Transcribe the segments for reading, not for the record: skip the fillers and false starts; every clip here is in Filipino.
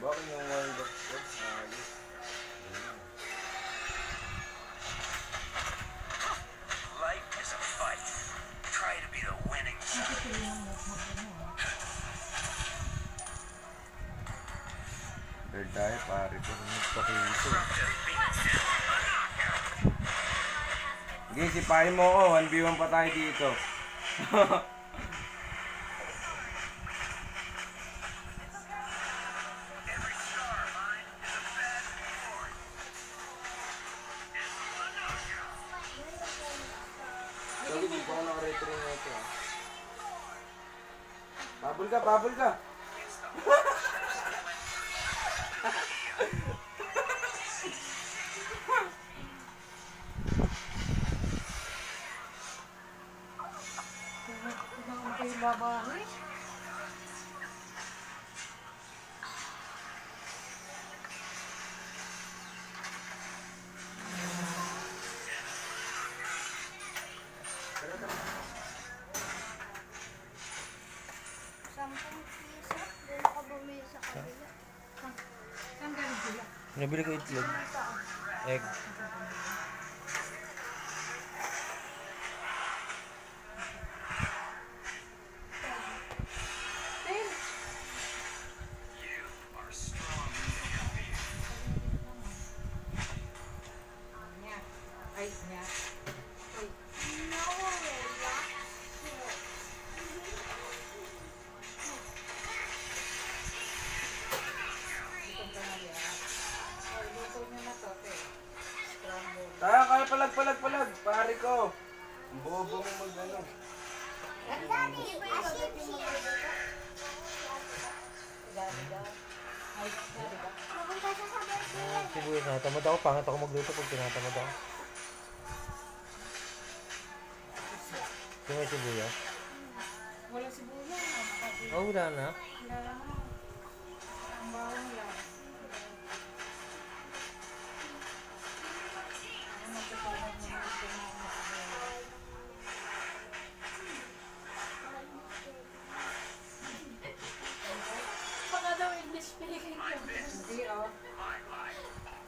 Bakit yung wind up ko? Life is a fight. Try to be the winning side. Third tayo, pare ko. Nagpakito. Sige, sipahin mo ko. 1v1 pa tayo dito. Sorry, di ko ako nakaretro na ito. Babul ka, babul ka. Babae. Nabili ko itlog. Egg. Ice niya. Kaya palag. Pare ko. Ang bobo mo mag-ano. Sibuyas, natamad ako. Pangat ako magluto pag tinatamad ako. Yung may sibuyas? Wala sibuyas. Oh, wala na. Wala lang. Ang bawang lang. Baka daw English speaking yun. Hindi, oh.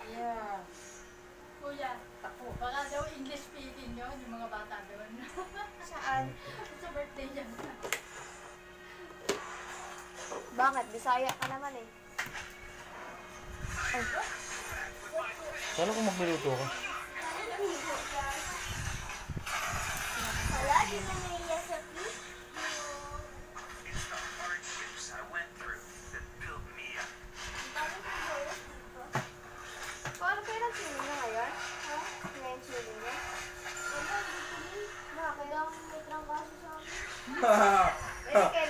Yeah. Kuya, baka daw English speaking yun, yung mga bata doon. Saan? Sa birthday niya. Bakit? Bisaya ka naman eh. Ay. Sana kung magluluto ka? Wala, di na naiya sa fish. It's the hardships I went through that built me up. Paano kayo nag-swimming na ngayon? Ha? Ngayon swimming na? Wala, hindi ko rin. Bakit daw may trangkaso sa akin? Eh,